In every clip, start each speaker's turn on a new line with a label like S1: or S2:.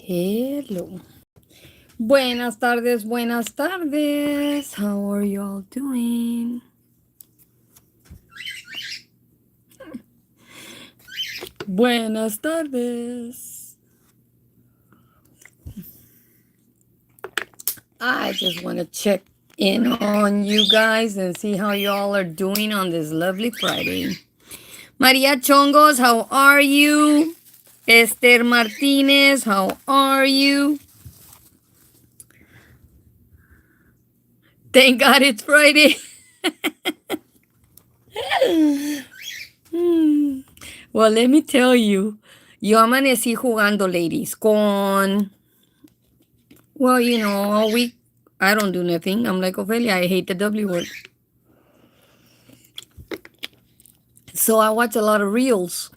S1: Hello. Buenas tardes, buenas tardes. How are you all doing? Buenas tardes. I just want to check in on you guys and see how you all are doing on this lovely Friday. Maria Chongos, how are you? Esther Martinez, how are you? Thank God it's Friday. Well, let me tell you, yo amanecí jugando, ladies, well, all week I don't do nothing. I'm like, Ophelia, I hate the W word. So I watch a lot of reels.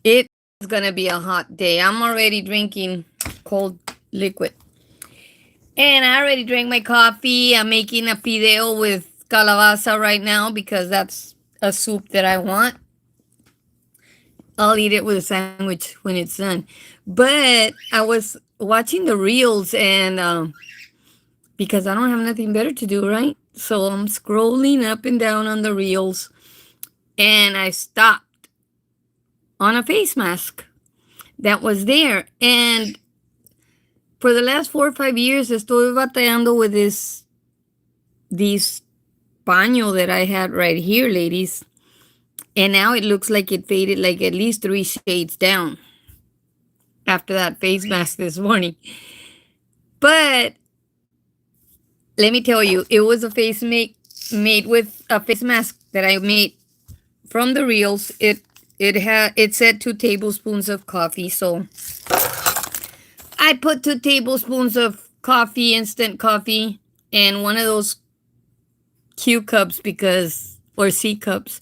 S1: It's gonna be a hot day. I'm already drinking cold liquid. And I already drank my coffee. I'm making a fideo with calabaza right now because that's a soup that I want. I'll eat it with a sandwich when it's done. But I was watching the reels and because I don't have nothing better to do, right? So I'm scrolling up and down on the reels and I stopped on a face mask that was there. And for the last 4 or 5 years, estoy batallando with this paño that I had right here, ladies. And now it looks like it faded like at least 3 shades down after that face mask this morning. But let me tell you, it was a face made with a face mask that I made from the reels. It said 2 tablespoons of coffee, so I put 2 tablespoons of coffee, instant coffee, and one of those Q cups or C cups,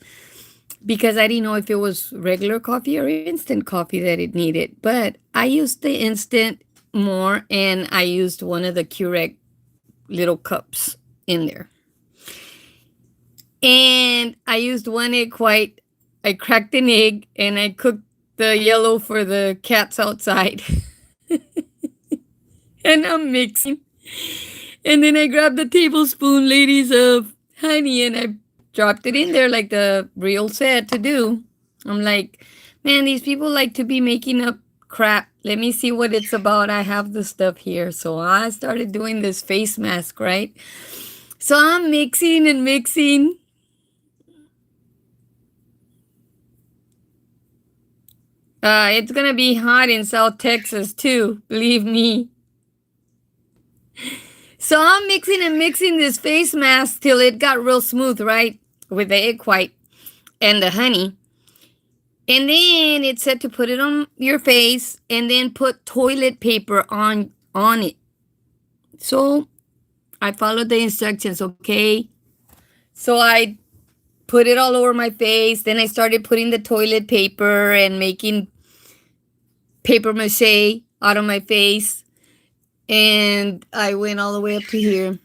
S1: because I didn't know if it was regular coffee or instant coffee that it needed. But I used the instant more, and I used one of the Keurig little cups in there. And I used 1 egg white. I cracked an egg, and I cooked the yellow for the cats outside. And I'm mixing. And then I grabbed a tablespoon, ladies, of honey, and I dropped it in there like the reel said to do. I'm like, man, these people like to be making up crap. Let me see what it's about. I have the stuff here. So I started doing this face mask, right? So I'm mixing and mixing. It's going to be hot in South Texas too, believe me. So I'm mixing and mixing this face mask till it got real smooth, right? With the egg white and the honey. And then it said to put it on your face and then put toilet paper on it. So I followed the instructions, okay? So I put it all over my face. Then I started putting the toilet paper and making paper mache out of my face. And I went all the way up to here.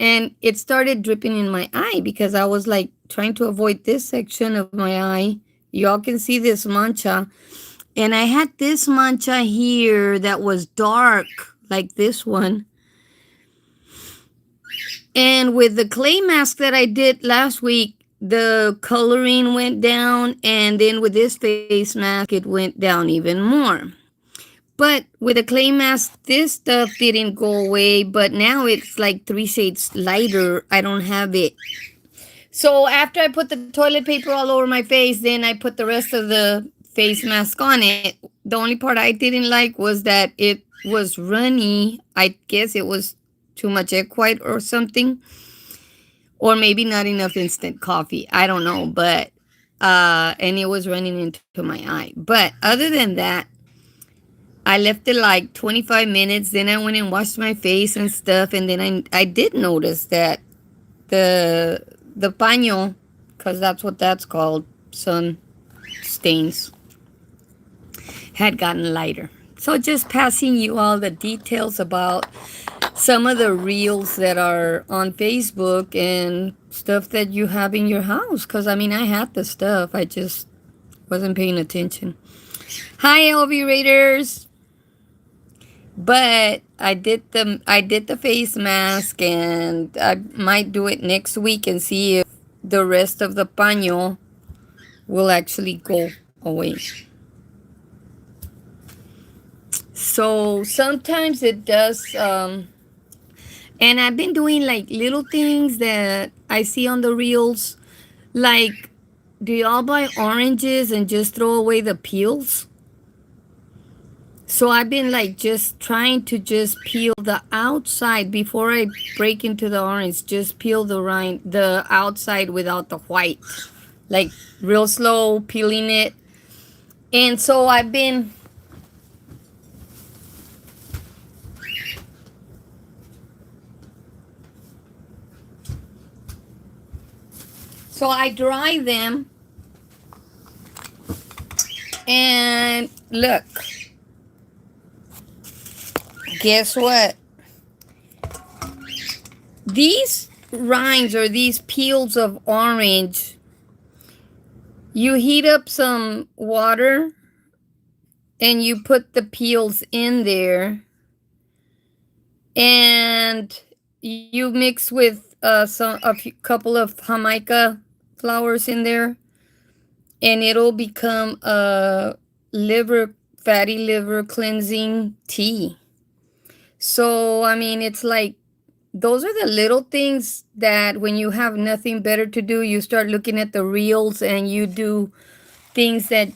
S1: And it started dripping in my eye because I was like trying to avoid this section of my eye. Y'all can see this mancha. And I had this mancha here that was dark, like this one. And with the clay mask that I did last week, the coloring went down. And then with this face mask, it went down even more. But with a clay mask, this stuff didn't go away. But now it's like 3 shades lighter. I don't have it. So after I put the toilet paper all over my face, then I put the rest of the face mask on it. The only part I didn't like was that it was runny. I guess it was too much egg white or something. Or maybe not enough instant coffee. I don't know. But, and it was running into my eye. But other than that, I left it like 25 minutes. Then I went and washed my face and stuff. And then I did notice that the paño, because that's what that's called, sun stains, had gotten lighter. So just passing you all the details about some of the reels that are on Facebook and stuff that you have in your house. Because, I mean, I had the stuff. I just Wasn't paying attention. Hi, LV Raiders. But I did the face mask, and I might do it next week and see if the rest of the paño will actually go away. So sometimes it does. And I've been doing like little things that I see on the reels. Like, do y'all buy oranges and just throw away the peels? So I've been like just trying to just peel the outside before I break into the orange. Just peel the outside without the white. Like real slow peeling it. And so I dry them, and look, guess what? These rinds or these peels of orange, you heat up some water and you put the peels in there, and you mix with couple of Jamaica flowers in there, and it'll become a fatty liver cleansing tea. So I mean, it's like those are the little things that when you have nothing better to do, you start looking at the reels and you do things that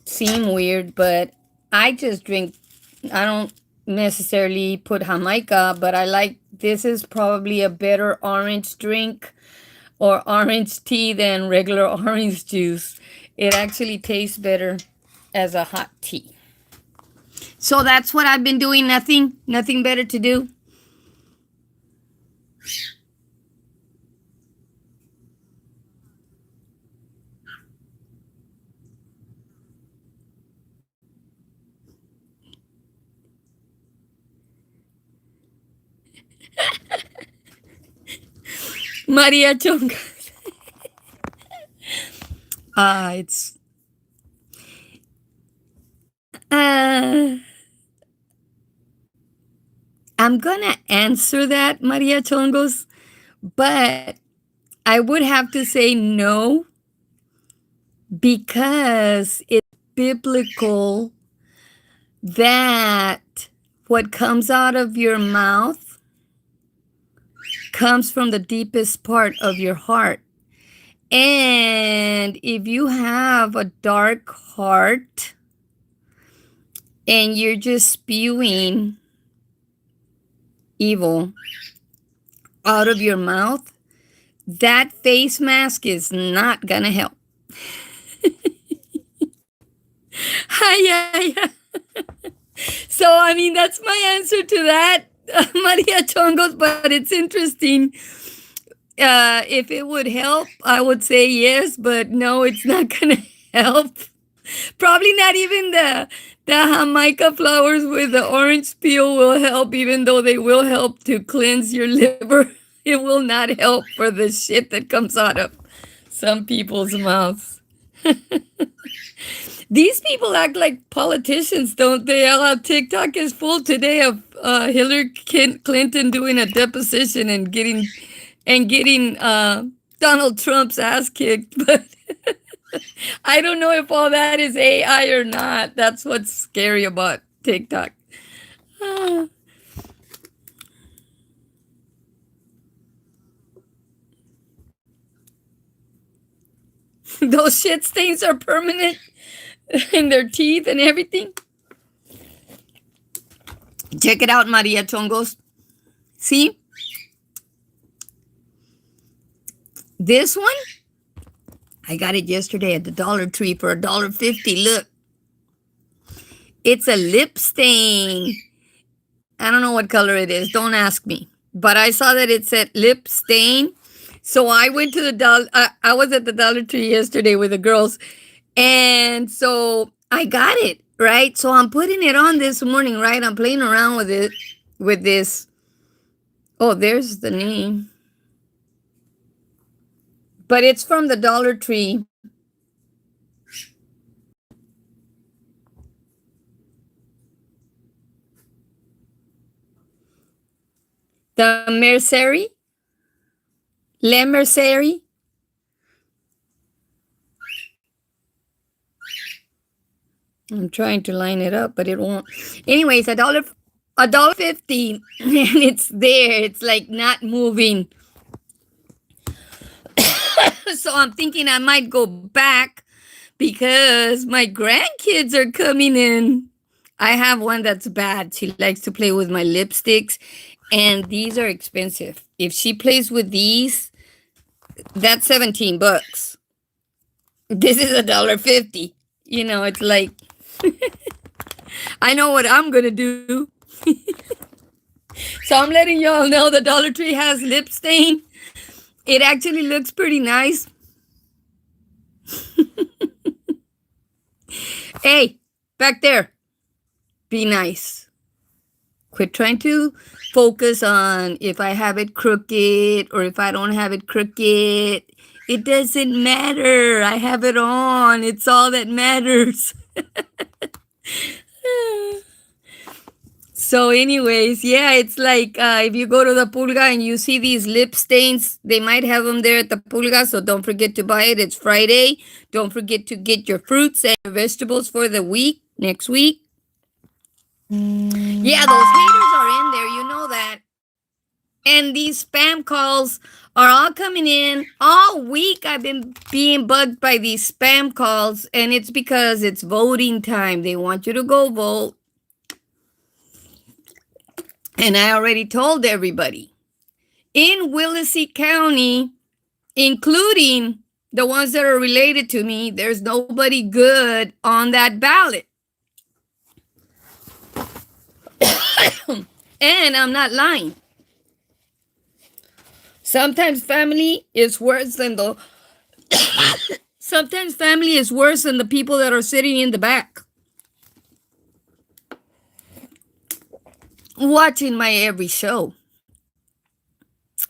S1: seem weird. But I just drink, I don't necessarily put Jamaica, but I like, this is probably a better orange drink or orange tea than regular orange juice. It actually tastes better as a hot tea. So that's what I've been doing. Nothing better to do. Maria Chonga. It's uh I'm gonna answer that, Maria Chongos, but I would have to say no, because it's biblical that what comes out of your mouth comes from the deepest part of your heart. And if you have a dark heart and you're just spewing evil out of your mouth, that face mask is not gonna help. Yeah. So, I mean, that's my answer to that, Maria Chongos, but it's interesting. If it would help, I would say yes, but no, it's not gonna help. Probably not even the Jamaica flowers with the orange peel will help, even though they will help to cleanse your liver. It will not help for the shit that comes out of some people's mouths. These people act like politicians, don't they? TikTok is full today of Hillary Clinton doing a deposition and getting Donald Trump's ass kicked. But I don't know if all that is AI or not. That's what's scary about TikTok. Those shit stains are permanent in their teeth and everything. Check it out, Maria Chongos. See? This one, I got it yesterday at the Dollar Tree for $1.50. Look. It's a lip stain. I don't know what color it is. Don't ask me. But I saw that it said lip stain. So I went to I was at the Dollar Tree yesterday with the girls. And so I got it, right? So I'm putting it on this morning, right? I'm playing around with it, with this. Oh, there's the name. But it's from the Dollar Tree. The Mercery, Le Mercery. I'm trying to line it up, but it won't. Anyways, $1.50, and it's there. It's like not moving. So I'm thinking I might go back because my grandkids are coming in. I have one that's bad. She likes to play with my lipsticks, and these are expensive. If she plays with these, that's $17. This is $1.50. It's like I know what I'm gonna do. So I'm letting y'all know the Dollar Tree has lip stain. It actually looks pretty nice. Hey, back there. Be nice. Quit trying to focus on if I have it crooked or if I don't have it crooked. It doesn't matter. I have it on. It's all that matters. So anyways, yeah, it's like if you go to the pulga and you see these lip stains, they might have them there at the pulga, so don't forget to buy it. It's Friday. Don't forget to get your fruits and your vegetables for the week, next week. Yeah, those haters are in there, you know that. And these spam calls are all coming in. All week I've been being bugged by these spam calls, and it's because it's voting time. They want you to go vote. And I already told everybody. In Willacy County, including the ones that are related to me, there's nobody good on that ballot. And I'm not lying. Sometimes family is worse than the people that are sitting in the back watching my every show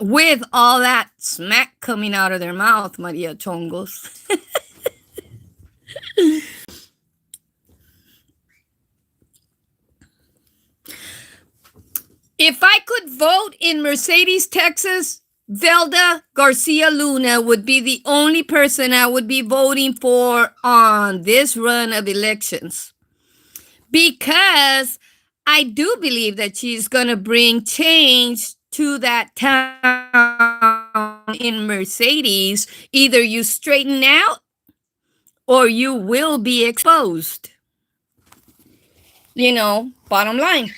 S1: with all that smack coming out of their mouth, Maria Chongos. If I could vote in Mercedes, Texas, Velda Garcia Luna would be the only person I would be voting for on this run of elections. Because I do believe that she's going to bring change to that town in Mercedes. Either you straighten out or you will be exposed. Bottom line.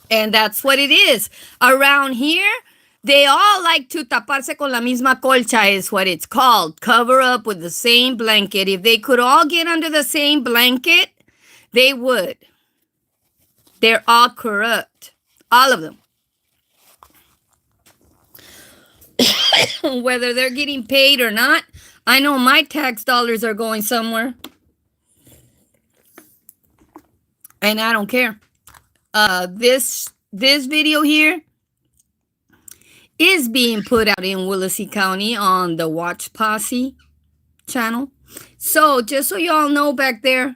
S1: And that's what it is. Around here, they all like to taparse con la misma colcha is what it's called. Cover up with the same blanket. If they could all get under the same blanket, they would. They're all corrupt. All of them. Whether they're getting paid or not, I know my tax dollars are going somewhere. And I don't care. This video here is being put out in Willacy County on the Watch Posse channel. So just so y'all know back there,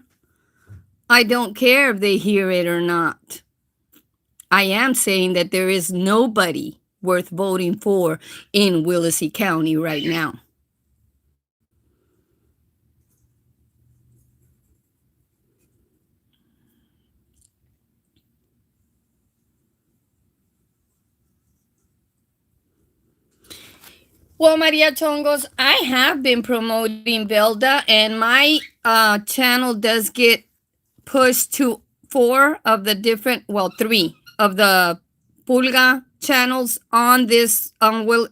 S1: I don't care if they hear it or not. I am saying that there is nobody worth voting for in Willacy County right now. Well, Maria Chongos, I have been promoting Velda, and my channel does get pushed to 3 of the Pulga channels on this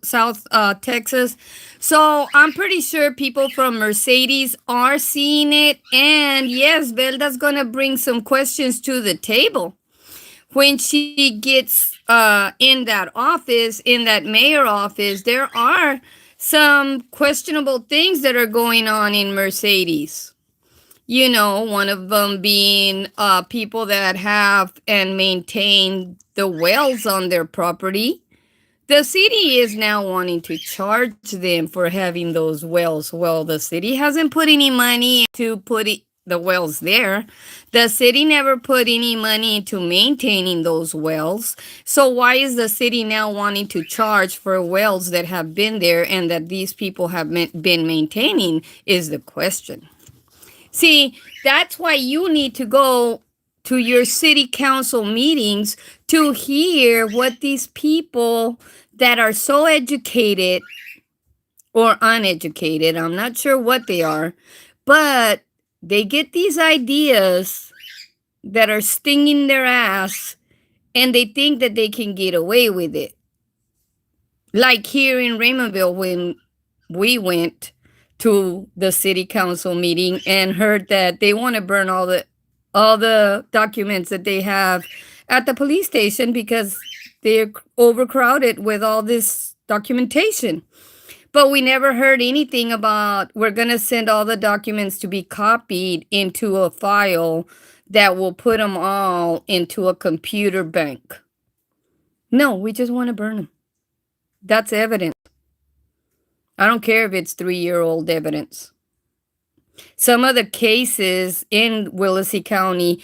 S1: South Texas. So I'm pretty sure people from Mercedes are seeing it. And yes, Velda's going to bring some questions to the table when she gets in that office, in that mayor office. There are some questionable things that are going on in Mercedes. One of them being people that have and maintain the wells on their property. The city is now wanting to charge them for having those wells. Well, the city hasn't put any money to put the wells there. The city never put any money into maintaining those wells. So why is the city now wanting to charge for wells that have been there and that these people have been maintaining is the question. See, that's why you need to go to your city council meetings to hear what these people that are so educated or uneducated, I'm not sure what they are, but they get these ideas that are stinging their ass and they think that they can get away with it. Like here in Raymondville when we went to the city council meeting and heard that they want to burn all the documents that they have at the police station because they're overcrowded with all this documentation. But we never heard anything about we're going to send all the documents to be copied into a file that will put them all into a computer bank. No, we just want to burn them. That's evidence. I don't care if it's 3-year-old evidence. Some of the cases in Willacy County,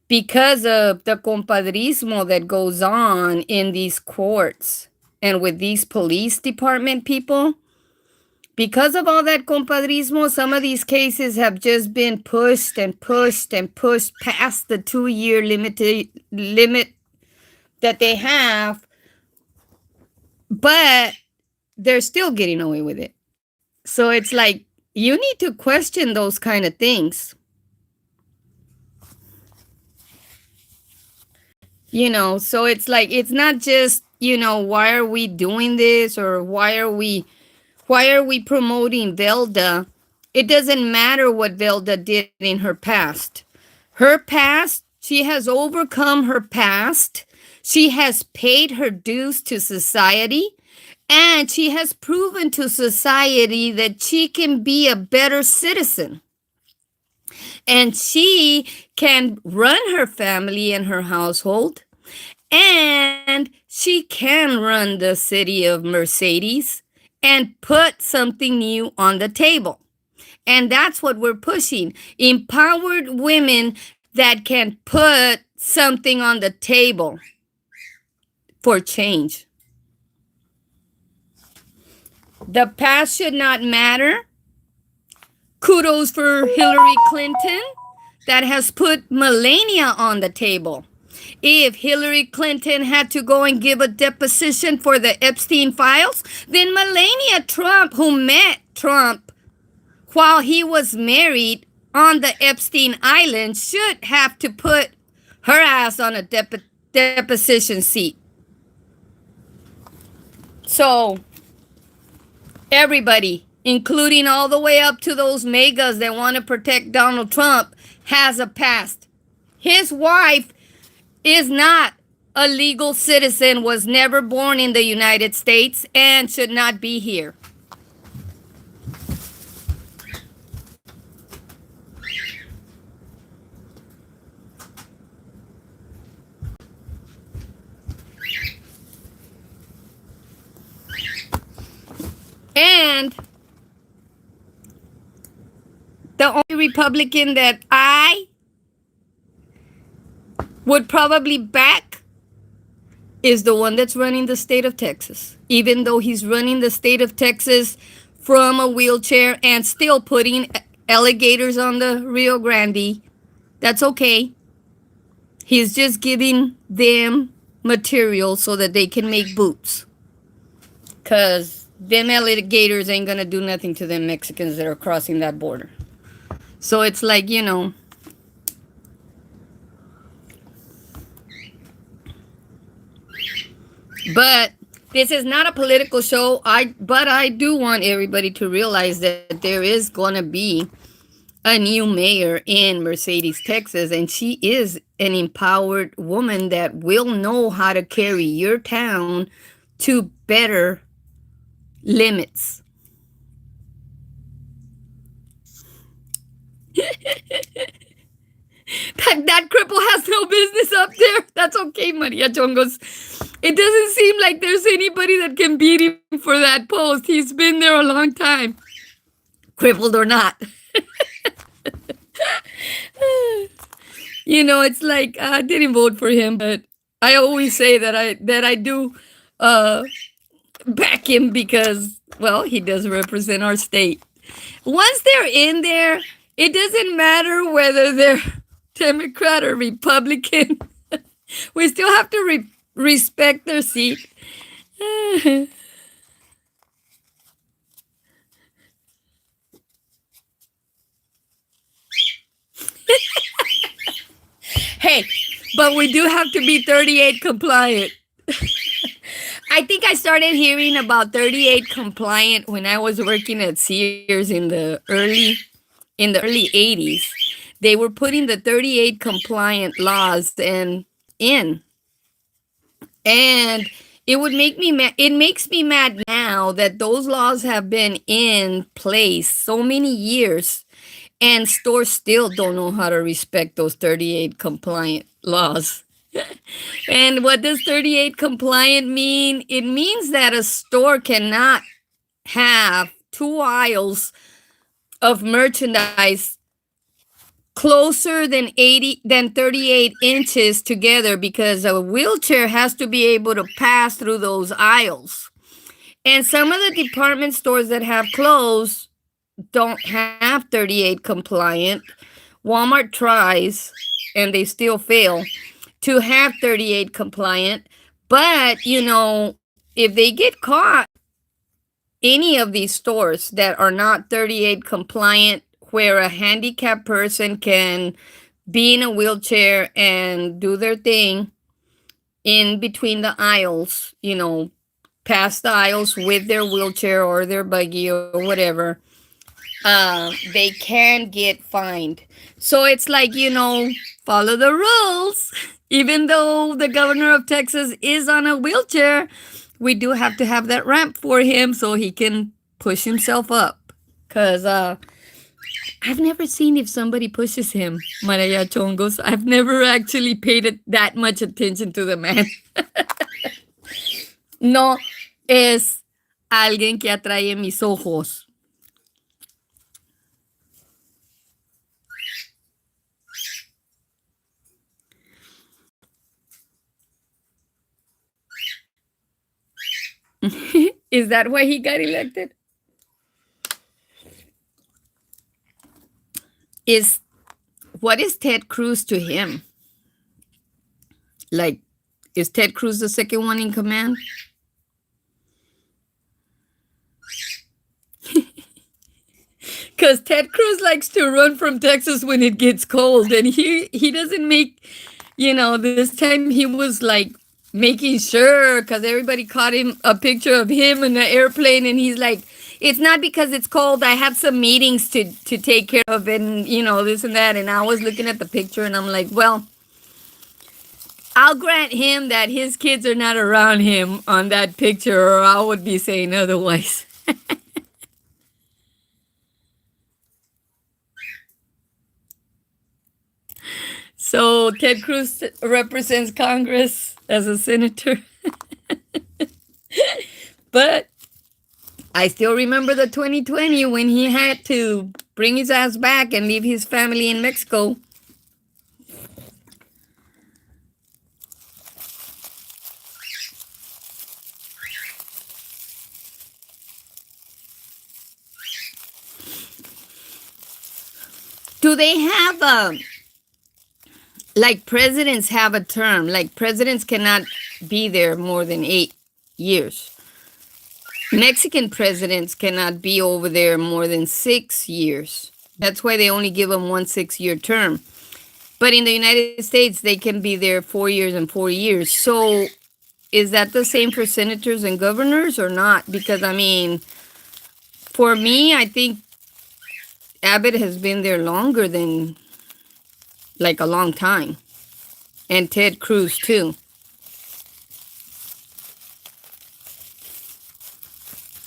S1: because of the compadrismo that goes on in these courts and with these police department people, because of all that compadrismo, some of these cases have just been pushed and pushed and pushed past the 2-year limit that they have, but they're still getting away with it. So it's like, you need to question those kind of things. So it's like, it's not just, why are we doing this or why are we promoting Velda? It doesn't matter what Velda did in her past. Her past, she has overcome her past. She has paid her dues to society. And she has proven to society that she can be a better citizen. And she can run her family and her household. And she can run the city of Mercedes and put something new on the table. And that's what we're pushing. Empowered women that can put something on the table for change. The past should not matter. Kudos for Hillary Clinton that has put Melania on the table. If Hillary Clinton had to go and give a deposition for the Epstein files, then Melania Trump, who met Trump while he was married on the Epstein Island, should have to put her ass on a deposition seat. So everybody, including all the way up to those megas that want to protect Donald Trump, has a past. His wife is not a legal citizen, was never born in the United States, and should not be here. And the only Republican that I would probably back is the one that's running the state of Texas. Even though he's running the state of Texas from a wheelchair and still putting alligators on the Rio Grande, that's okay. He's just giving them material so that they can make boots. Because them alligators ain't going to do nothing to them Mexicans that are crossing that border. So it's like, But this is not a political show. But I do want everybody to realize that there is going to be a new mayor in Mercedes, Texas, and she is an empowered woman that will know how to carry your town to better limits. That cripple has no business up there. That's okay, Maria Chongos. It doesn't seem like there's anybody that can beat him for that post. He's been there a long time, crippled or not. It's like I didn't vote for him, but I always say that I do uh, back him because, well, he does represent our state. Once they're in there, it doesn't matter whether they're Democrat or Republican. We still have to respect their seat. Hey, but we do have to be 38 compliant. I think I started hearing about 38 compliant when I was working at Sears in the early 80s. They were putting the 38 compliant laws in, and it would make me mad. It makes me mad now that those laws have been in place so many years, and stores still don't know how to respect those 38 compliant laws. And what does 38 compliant mean? It means that a store cannot have two aisles of merchandise closer than 38 inches together, because a wheelchair has to be able to pass through those aisles. And some of the department stores that have closed don't have 38 compliant. Walmart tries and they still fail to have 38 compliant. But, if they get caught, any of these stores that are not 38 compliant, where a handicapped person can be in a wheelchair and do their thing in between the aisles, past the aisles with their wheelchair or their buggy or whatever, they can get fined. So it's like, follow the rules. Even though the governor of Texas is on a wheelchair, we do have to have that ramp for him so he can push himself up. Because I've never seen if somebody pushes him, Maria Chongos. I've never actually paid that much attention to the man. No es alguien que atrae mis ojos. Is that why he got elected? What is Ted Cruz to him? Like, is Ted Cruz the second one in command? Because Ted Cruz likes to run from Texas when it gets cold, and he doesn't make, this time he was like making sure, because everybody caught him a picture of him in the airplane, and he's like, it's not because it's cold. I have some meetings to take care of, and this and that. And I was looking at the picture, and I'm like, well, I'll grant him that his kids are not around him on that picture, or I would be saying otherwise. So Ted Cruz represents Congress as a senator. But I still remember the 2020 when he had to bring his ass back and leave his family in Mexico. Do they have like presidents have a term? Like presidents cannot be there more than 8 years. Mexican presidents cannot be over there more than 6 years. That's why they only give them 1 6-year term. But in the United States, they can be there 4 years and 4 years. So is that the same for senators and governors or not? Because, for me, I think Abbott has been there longer than, like, a long time. And Ted Cruz, too.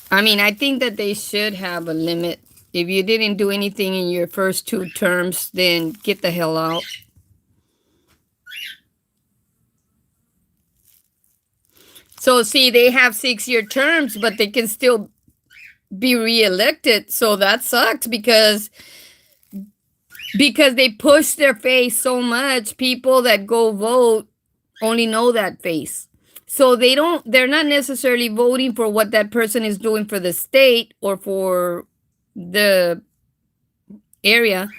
S1: I think that they should have a limit. If you didn't do anything in your first 2 terms, then get the hell out. So, see, they have 6-year terms, but they can still be reelected. So that sucks because because they push their face so much. People that go vote only know that face. So they're not necessarily voting for what that person is doing for the state or for the area.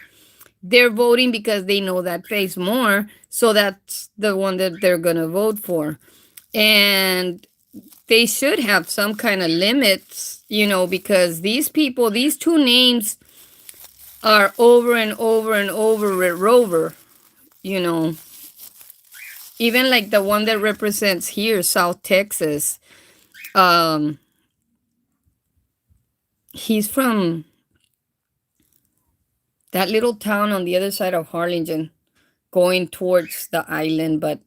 S1: They're voting because they know that face more. So that's the one that they're going to vote for. And they should have some kind of limits, because these people, these two names are over and over and over with Rover, you know. Even like the one that represents here, South Texas. Um, he's from that little town on the other side of Harlingen, going towards the island, but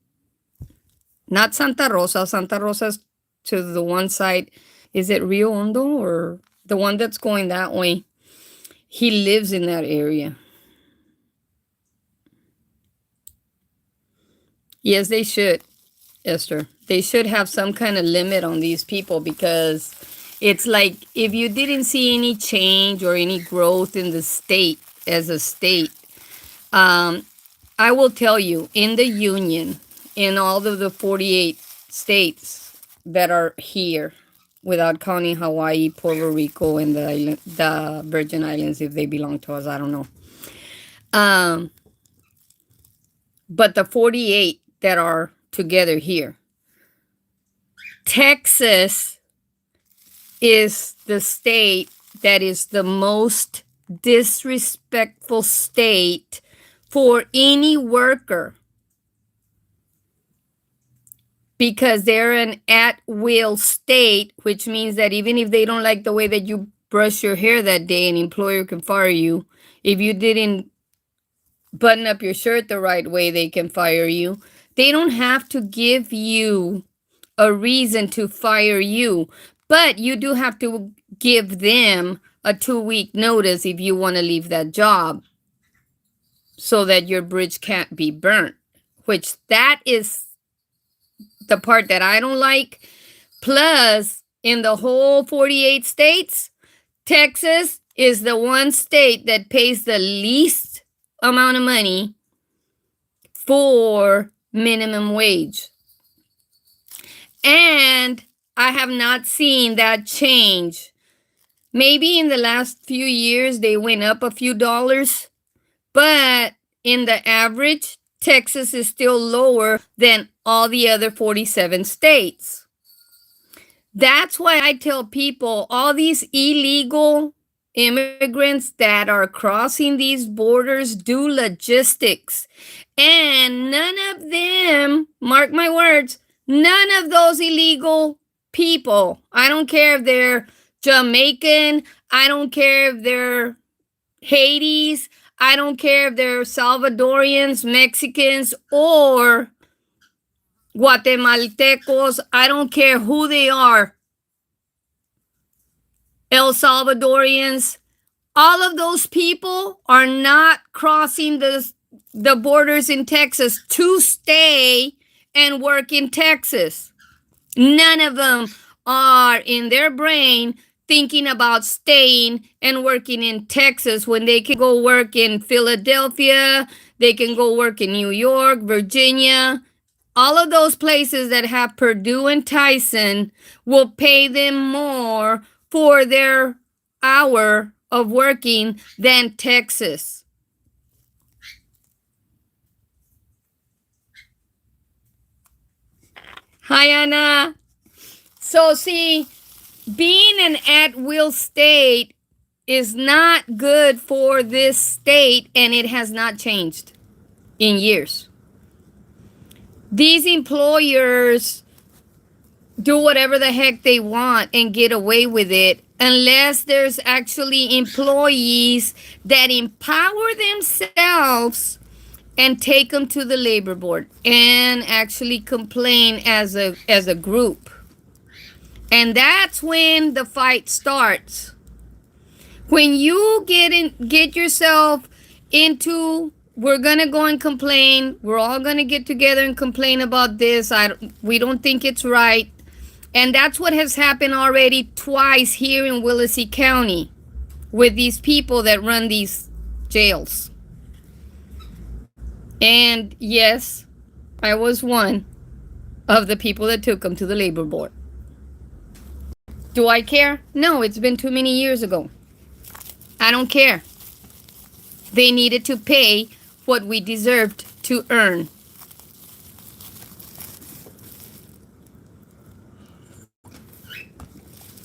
S1: not Santa Rosa. Santa Rosa's to the one side. Is it Rio Hondo or the one that's going that way? He lives in that area. Yes, they should, Esther. They should have some kind of limit on these people, because it's like if you didn't see any change or any growth in the state as a state, um, I will tell you, in the Union, in all of the 48 states that are here, without counting Hawaii, Puerto Rico, and the Virgin Islands, if they belong to us, I don't know. Um, but the 48 that are together here, Texas is the state that is the most disrespectful state for any worker, because they're an at-will state, which means that even if they don't like the way that you brush your hair that day, an employer can fire you. If you didn't button up your shirt the right way, they can fire you. They don't have to give you a reason to fire you, but you do have to give them a 2-week notice if you want to leave that job, so that your bridge can't be burnt, which that is the part that I don't like. Plus, in the whole 48 states, Texas is the one state that pays the least amount of money for minimum wage. And I have not seen that change. Maybe in the last few years they went up a few dollars, but in the average, Texas is still lower than all the other 47 states. That's why I tell people, all these illegal immigrants that are crossing these borders do logistics. And none of them, mark my words, none of those illegal people, I don't care if they're Jamaican, I don't care if they're Hades, I don't care if they're Salvadorians, Mexicans, or Guatemaltecos, I don't care who they are, El Salvadorians, all of those people are not crossing the borders in Texas to stay and work in Texas. None of them are in their brain thinking about staying and working in Texas when they can go work in Philadelphia, they can go work in New York, Virginia. All of those places that have Purdue and Tyson will pay them more for their hour of working than Texas. Hi, Anna. So, see, being an at-will state is not good for this state, and it has not changed in years. These employers do whatever the heck they want and get away with it, unless there's actually employees that empower themselves and take them to the labor board and actually complain as a group. And that's when the fight starts. When you get yourself into, we're gonna go and complain, we're all gonna get together and complain about this, we don't think it's right. And that's what has happened already twice here in Willacy County with these people that run these jails. And yes, I was one of the people that took them to the labor board. Do I care? No, it's been too many years ago. I don't care. They needed to pay what we deserved to earn.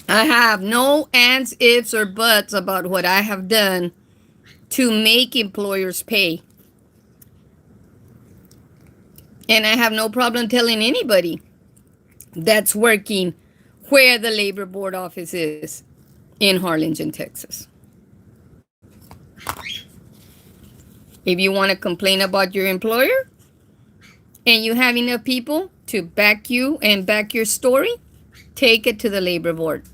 S1: I have no ands, ifs, or buts about what I have done to make employers pay. And I have no problem telling anybody that's working where the labor board office is in Harlingen, Texas. If you want to complain about your employer and you have enough people to back you and back your story, take it to the labor board.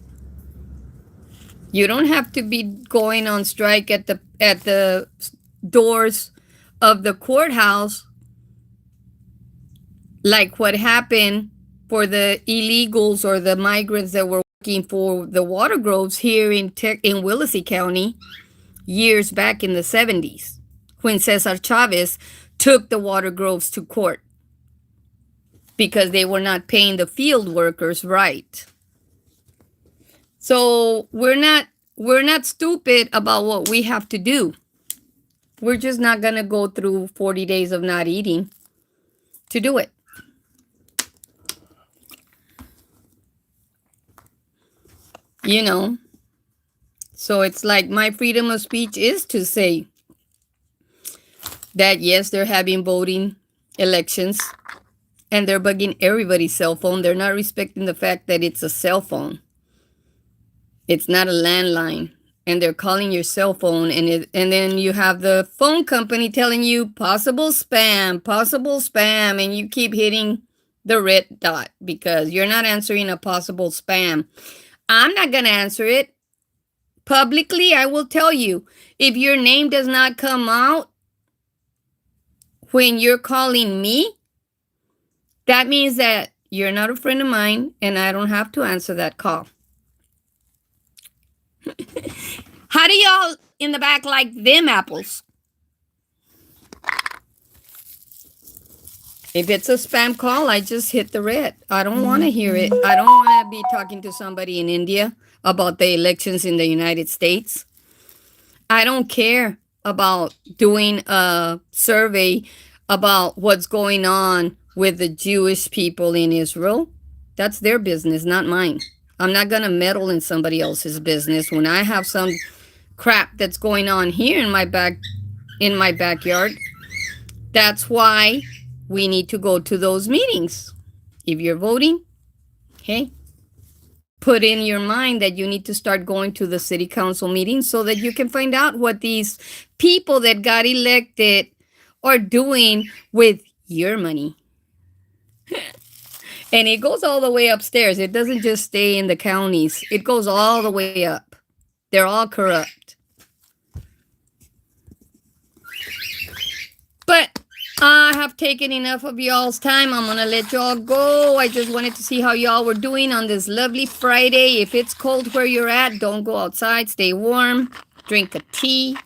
S1: You don't have to be going on strike at the doors of the courthouse like what happened for the illegals or the migrants that were working for the water groves here in Willacy County years back in the 70s when Cesar Chavez took the water groves to court because they were not paying the field workers right. So we're not stupid about what we have to do. We're just not going to go through 40 days of not eating to do it. You know, so it's like my freedom of speech is to say that yes, they're having voting elections and they're bugging everybody's cell phone. They're not respecting the fact that it's a cell phone. It's not a landline. And they're calling your cell phone, and then you have the phone company telling you possible spam, and you keep hitting the red dot because you're not answering a possible spam. I'm not going to answer it. Publicly, I will tell you, if your name does not come out when you're calling me, that means that you're not a friend of mine and I don't have to answer that call. How do y'all in the back like them apples? If it's a spam call, I just hit the red. I don't want to hear it. I don't want to be talking to somebody in India about the elections in the United States. I don't care about doing a survey about what's going on with the Jewish people in Israel. That's their business, not mine. I'm not going to meddle in somebody else's business when I have some crap that's going on here in my backyard. That's why we need to go to those meetings. If you're voting, okay, put in your mind that you need to start going to the city council meetings so that you can find out what these people that got elected are doing with your money. And it goes all the way upstairs. It doesn't just stay in the counties. It goes all the way up. They're all corrupt. But I have taken enough of y'all's time. I'm going to let y'all go. I just wanted to see how y'all were doing on this lovely Friday. If it's cold where you're at, don't go outside. Stay warm. Drink a tea.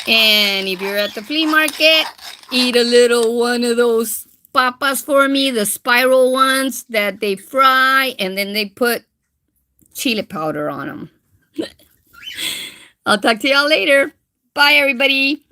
S1: And if you're at the flea market, eat a little one of those papas for me, the spiral ones that they fry and then they put chili powder on them. I'll talk to y'all later. Bye, everybody.